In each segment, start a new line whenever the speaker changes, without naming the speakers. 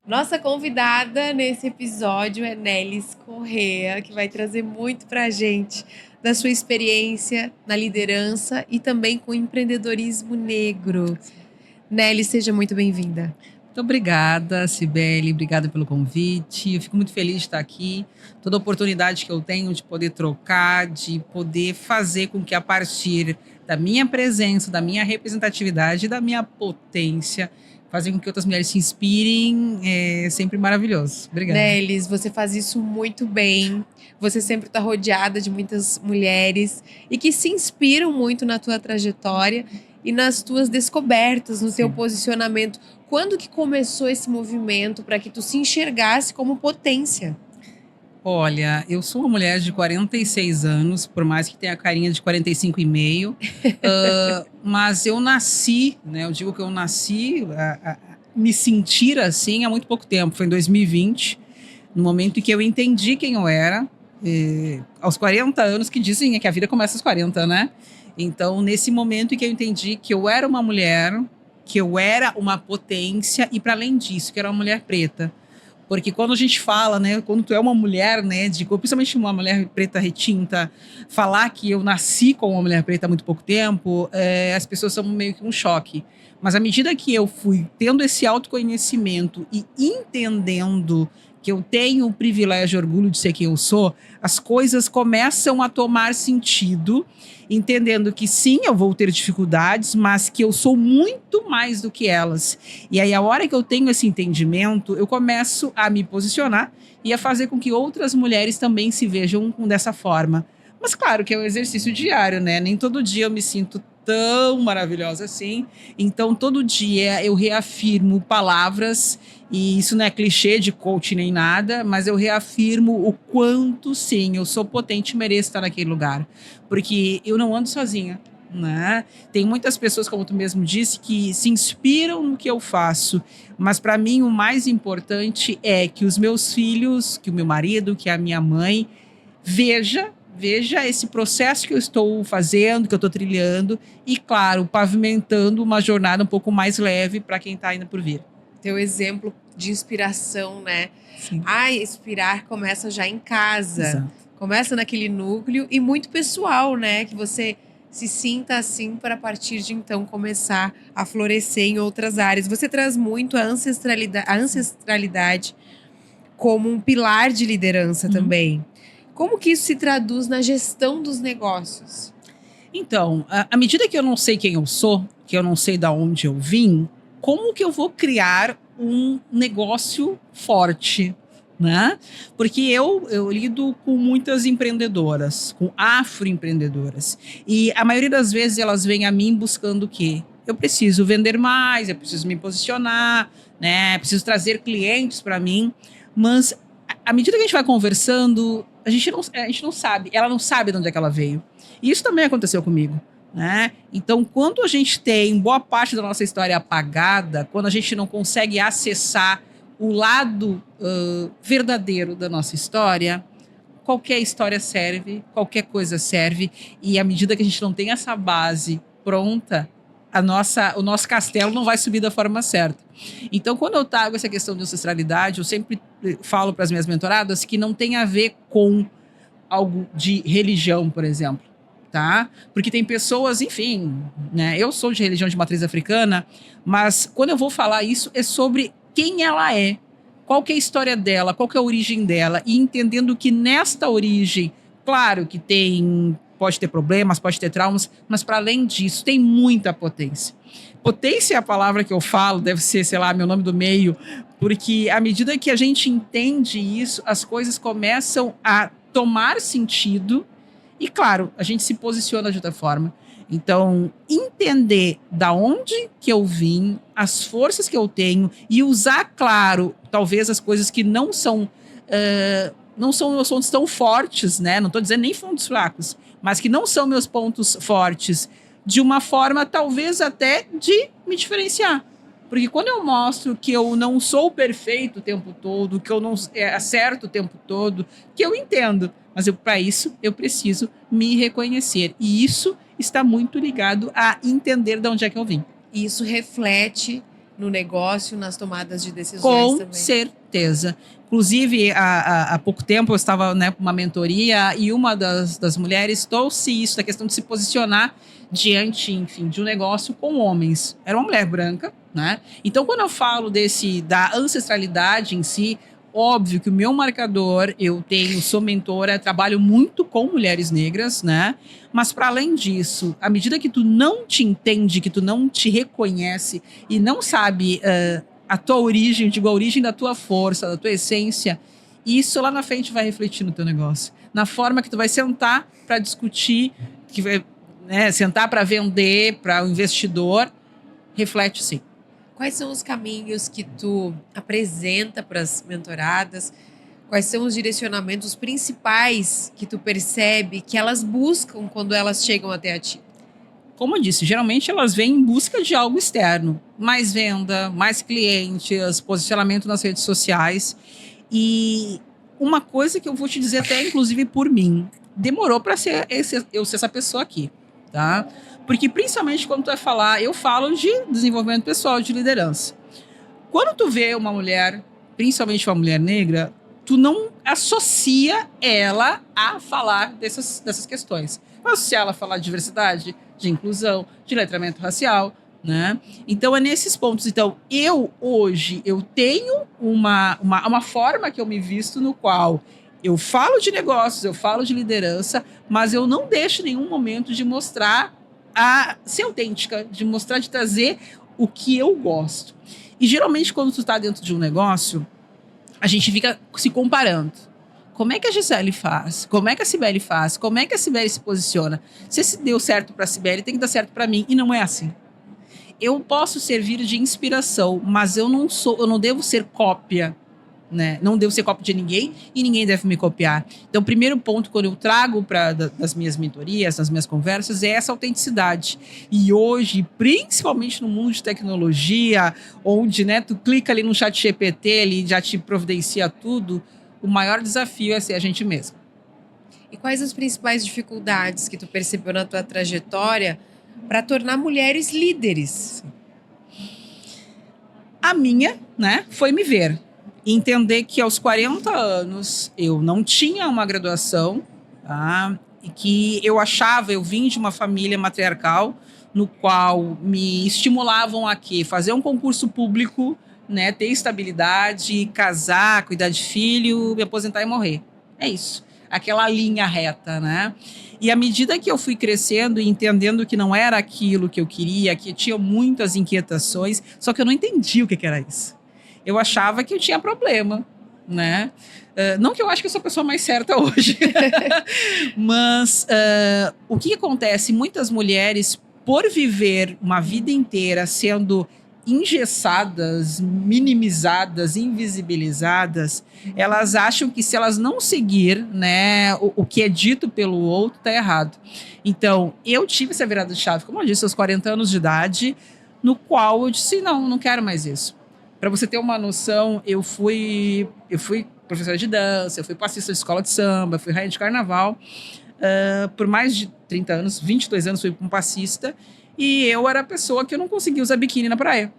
Nossa convidada nesse episódio é Nelis Correa, que vai trazer muito pra gente da sua experiência na liderança e também com o empreendedorismo negro. Nelis, seja muito bem-vinda.
Muito obrigada, Cibele, obrigada pelo convite. Eu fico muito feliz de estar aqui. Toda a oportunidade que eu tenho de poder trocar, de poder fazer com que a partir da minha presença, da minha representatividade, da minha potência, fazer com que outras mulheres se inspirem, é sempre maravilhoso. Obrigada.
Nelis, você faz isso muito bem. Você sempre está rodeada de muitas mulheres e que se inspiram muito na tua trajetória e nas tuas descobertas, no teu
Sim.
posicionamento. Quando que começou esse movimento para que tu se enxergasse como potência?
Olha, eu sou uma mulher de 46 anos, por mais que tenha a carinha de 45 e meio, mas eu nasci, né? Eu digo que eu nasci me sentir assim há muito pouco tempo. Foi em 2020, no momento em que eu entendi quem eu era, aos 40 anos, que dizem que a vida começa aos 40, né? Então, nesse momento em que eu entendi que eu era uma mulher, que eu era uma potência e, para além disso, que eu era uma mulher preta. Porque quando a gente fala, né, quando tu é uma mulher, né, principalmente uma mulher preta retinta, falar que eu nasci com uma mulher preta há muito pouco tempo, as pessoas são meio que um choque. Mas à medida que eu fui tendo esse autoconhecimento e entendendo que eu tenho o privilégio e orgulho de ser quem eu sou, as coisas começam a tomar sentido, entendendo que sim, eu vou ter dificuldades, mas que eu sou muito mais do que elas. E aí, a hora que eu tenho esse entendimento, eu começo a me posicionar e a fazer com que outras mulheres também se vejam dessa forma. Mas claro que é um exercício diário, né? Nem todo dia eu me sinto tão maravilhosa assim. Então, todo dia eu reafirmo palavras, e isso não é clichê de coach nem nada, mas eu reafirmo o quanto, sim, eu sou potente e mereço estar naquele lugar. Porque eu não ando sozinha, né? Tem muitas pessoas, como tu mesmo disse, que se inspiram no que eu faço, mas para mim o mais importante é que os meus filhos, que o meu marido, que a minha mãe veja esse processo que eu estou fazendo, que eu estou trilhando e, claro, pavimentando uma jornada um pouco mais leve para quem está indo por vir.
Teu exemplo de inspiração, né?
Sim.
Inspirar começa já em casa.
Exato.
Começa naquele núcleo e muito pessoal, né? Que você se sinta assim para a partir de então começar a florescer em outras áreas. Você traz muito a ancestralidade como um pilar de liderança também. Como que isso se traduz na gestão dos negócios?
Então, à medida que eu não sei quem eu sou, que eu não sei de onde eu vim, como que eu vou criar um negócio forte, né? Porque eu lido com muitas empreendedoras, com afroempreendedoras. E a maioria das vezes elas vêm a mim buscando o quê? Eu preciso vender mais, eu preciso me posicionar, né? Preciso trazer clientes para mim. Mas à medida que a gente vai conversando, a gente não sabe, ela não sabe de onde é que ela veio. E isso também aconteceu comigo, né? Então, quando a gente tem boa parte da nossa história apagada, quando a gente não consegue acessar o lado verdadeiro da nossa história, qualquer história serve, qualquer coisa serve. E à medida que a gente não tem essa base pronta, o nosso castelo não vai subir da forma certa. Então, quando eu trago essa questão de ancestralidade, eu sempre falo para as minhas mentoradas que não tem a ver com algo de religião, por exemplo, tá? Porque tem pessoas, enfim, né? Eu sou de religião de matriz africana, mas quando eu vou falar isso é sobre quem ela é, qual que é a história dela, qual que é a origem dela, e entendendo que nesta origem, claro que pode ter problemas, pode ter traumas, mas para além disso tem muita potência. Potência é a palavra que eu falo, deve ser, sei lá, meu nome do meio, porque à medida que a gente entende isso, as coisas começam a tomar sentido e, claro, a gente se posiciona de outra forma. Então, entender da onde que eu vim, as forças que eu tenho e usar, claro, talvez as coisas que não são meus pontos tão fortes, né? Não estou dizendo nem pontos fracos, mas que não são meus pontos fortes, de uma forma talvez até de me diferenciar. Porque quando eu mostro que eu não sou perfeito o tempo todo, que eu não acerto o tempo todo, que eu entendo, mas para isso eu preciso me reconhecer. E isso está muito ligado a entender de onde é que eu vim.
Isso reflete no negócio, nas tomadas de decisões
Com
também.
certeza. Inclusive, há pouco tempo eu estava, né, com uma mentoria e uma das mulheres trouxe isso, da questão de se posicionar diante, enfim, de um negócio com homens. Era uma mulher branca, né? Então, quando eu falo da ancestralidade em si, óbvio que o meu marcador, sou mentora, trabalho muito com mulheres negras, né? Mas para além disso, à medida que tu não te entende, que tu não te reconhece e não sabe a tua origem, digo, a origem da tua força, da tua essência, isso lá na frente vai refletir no teu negócio. Na forma que tu vai sentar para discutir, que vai, né, sentar para vender para o investidor, reflete sim.
Quais são os caminhos que tu apresenta para as mentoradas? Quais são os direcionamentos principais que tu percebe que elas buscam quando elas chegam até a ti?
Como eu disse, geralmente elas vêm em busca de algo externo. Mais venda, mais clientes, posicionamento nas redes sociais. E uma coisa que eu vou te dizer até, inclusive, por mim. Demorou para eu ser essa pessoa aqui, tá? Porque principalmente quando tu vai falar, eu falo de desenvolvimento pessoal, de liderança. Quando tu vê uma mulher, principalmente uma mulher negra, tu não associa ela a falar dessas questões. Vai associar ela a falar de diversidade, de inclusão, de letramento racial, né? Então é nesses pontos. Então hoje eu tenho uma forma que eu me visto no qual eu falo de negócios, eu falo de liderança, mas eu não deixo nenhum momento de mostrar ser autêntica, de mostrar, de trazer o que eu gosto. E geralmente quando tu tá dentro de um negócio, a gente fica se comparando. Como é que a Gisele faz? Como é que a Cibele faz? Como é que a Cibele se posiciona? Se deu certo para a Cibele, tem que dar certo para mim. E não é assim. Eu posso servir de inspiração, mas eu não devo ser cópia, né? Não devo ser cópia de ninguém e ninguém deve me copiar. Então, o primeiro ponto, quando eu trago das minhas mentorias, das minhas conversas, é essa autenticidade. E hoje, principalmente no mundo de tecnologia, onde, né, tu clica ali no chat GPT, ele já te providencia tudo, o maior desafio é ser a gente mesmo.
E quais as principais dificuldades que tu percebeu na tua trajetória para tornar mulheres líderes?
A minha, né, foi me ver. Entender que aos 40 anos eu não tinha uma graduação, tá? E que eu vim de uma família matriarcal no qual me estimulavam a quê? Fazer um concurso público, né, ter estabilidade, casar, cuidar de filho, me aposentar e morrer. É isso. Aquela linha reta, né? E à medida que eu fui crescendo e entendendo que não era aquilo que eu queria, que eu tinha muitas inquietações, só que eu não entendia o que era isso. Eu achava que eu tinha problema, né? Não que eu acho que eu sou a pessoa mais certa hoje, mas o que acontece? Muitas mulheres, por viver uma vida inteira sendo engessadas, minimizadas, invisibilizadas, elas acham que se elas não seguir, né, o que é dito pelo outro, tá errado. Então, eu tive essa virada de chave, como eu disse, aos 40 anos de idade, no qual eu disse, não quero mais isso. Para você ter uma noção, eu fui professora de dança, eu fui passista de escola de samba, fui rainha de carnaval. Por mais de 30 anos, 22 anos fui um passista. E eu era a pessoa que eu não conseguia usar biquíni na praia.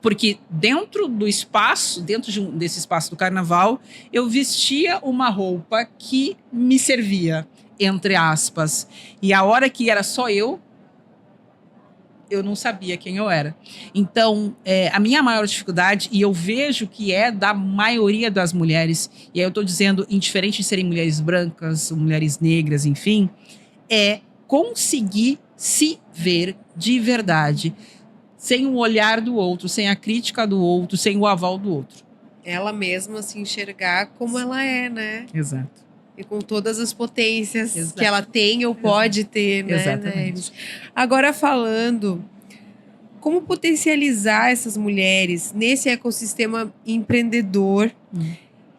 Porque dentro desse espaço do carnaval, eu vestia uma roupa que me servia, entre aspas. E a hora que era só eu não sabia quem eu era. Então, a minha maior dificuldade, e eu vejo que é da maioria das mulheres, e aí eu estou dizendo, indiferente de serem mulheres brancas, mulheres negras, enfim, é conseguir se ver de verdade, sem o olhar do outro, sem a crítica do outro, sem o aval do outro.
Ela mesma se enxergar como ela é, né?
Exato.
E com todas as potências
Exato.
que ela tem ou pode ter, né?
Exatamente.
Agora falando, como potencializar essas mulheres nesse ecossistema empreendedor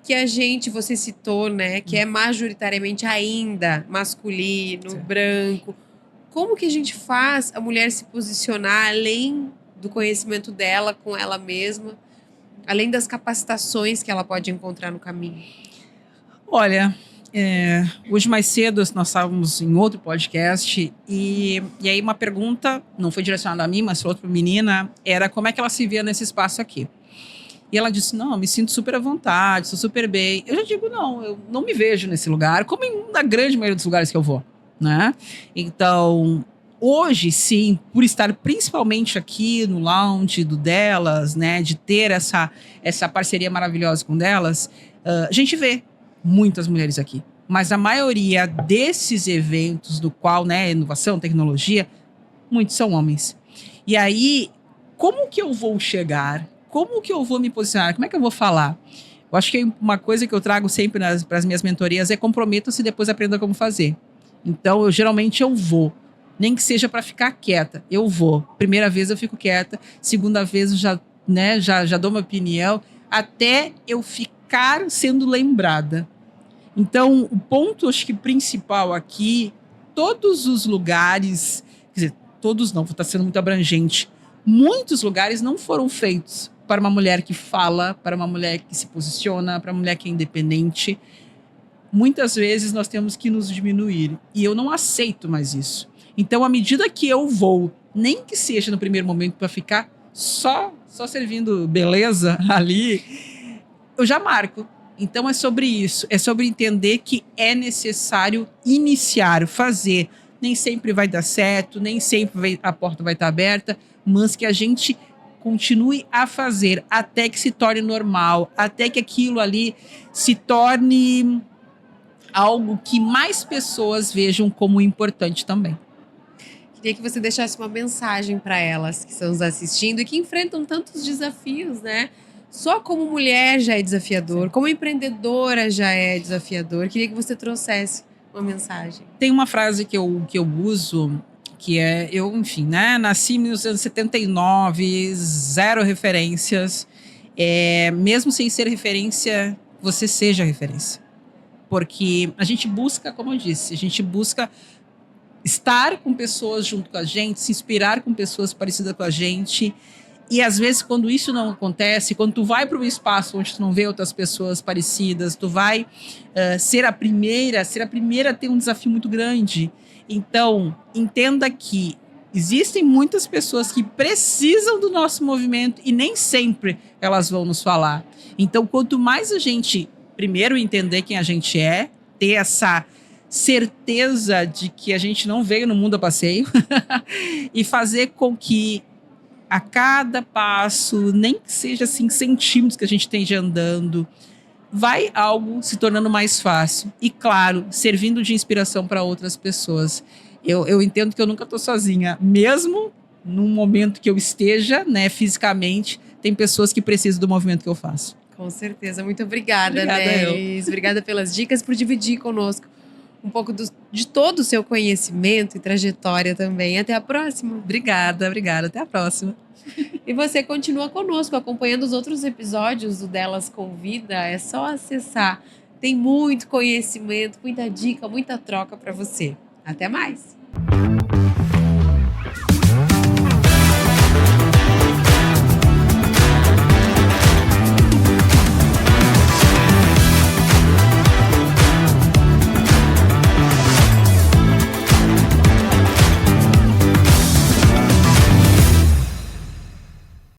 que você citou, né? Que é majoritariamente ainda masculino,
Sim.
branco. Como que a gente faz a mulher se posicionar além do conhecimento dela com ela mesma, além das capacitações que ela pode encontrar no caminho?
Olha, Hoje mais cedo nós estávamos em outro podcast e aí uma pergunta, não foi direcionada a mim, mas para outra menina, era como é que ela se via nesse espaço aqui. E ela disse, não, eu me sinto super à vontade, estou super bem. Eu já digo, não, eu não me vejo nesse lugar, como na grande maioria dos lugares que eu vou, né? Então, hoje, sim, por estar principalmente aqui no lounge do Delas, né, de ter essa parceria maravilhosa com Delas, a gente vê muitas mulheres aqui. Mas a maioria desses eventos do qual, né, inovação, tecnologia, muitos são homens. E aí, como que eu vou chegar? Como que eu vou me posicionar? Como é que eu vou falar? Eu acho que uma coisa que eu trago sempre para as minhas mentorias é comprometa-se e depois aprenda como fazer. Então, eu vou. Nem que seja para ficar quieta. Eu vou. Primeira vez eu fico quieta. Segunda vez eu já dou minha opinião. Até eu ficar sendo lembrada. Então, o ponto, acho que principal aqui, todos os lugares, quer dizer, todos não, está sendo muito abrangente. Muitos lugares não foram feitos para uma mulher que fala, para uma mulher que se posiciona, para uma mulher que é independente. Muitas vezes nós temos que nos diminuir. E eu não aceito mais isso. Então, à medida que eu vou, nem que seja no primeiro momento para ficar só servindo beleza ali, eu já marco. Então, é sobre isso. É sobre entender que é necessário iniciar, fazer. Nem sempre vai dar certo, nem sempre a porta vai estar aberta, mas que a gente continue a fazer até que se torne normal, até que aquilo ali se torne algo que mais pessoas vejam como importante também.
Queria que você deixasse uma mensagem para elas que estão nos assistindo e que enfrentam tantos desafios, né? Só como mulher já é desafiador, sim, como empreendedora já é desafiador. Queria que você trouxesse uma mensagem.
Tem uma frase que eu uso, que é, enfim, né? Nasci em 1979, zero referências. Mesmo sem ser referência, você seja referência. Porque a gente busca, como eu disse, a gente busca estar com pessoas junto com a gente, se inspirar com pessoas parecidas com a gente. E às vezes, quando isso não acontece, quando tu vai para um espaço onde tu não vê outras pessoas parecidas, tu vai ser a primeira a ter um desafio muito grande. Então, entenda que existem muitas pessoas que precisam do nosso movimento e nem sempre elas vão nos falar. Então, quanto mais a gente, primeiro, entender quem a gente é, ter essa certeza de que a gente não veio no mundo a passeio e fazer com que a cada passo, nem que seja assim centímetros que a gente esteja andando, vai algo se tornando mais fácil. E claro, servindo de inspiração para outras pessoas. Eu entendo que eu nunca estou sozinha. Mesmo num momento que eu esteja, né, fisicamente, tem pessoas que precisam do movimento que eu faço.
Com certeza. Muito obrigada, Nelis. Obrigada pelas dicas, por dividir conosco um pouco de todo o seu conhecimento e trajetória também. Até a próxima.
Obrigada. Até a próxima.
E você continua conosco, acompanhando os outros episódios do Delas Convida. É só acessar. Tem muito conhecimento, muita dica, muita troca para você. Até mais!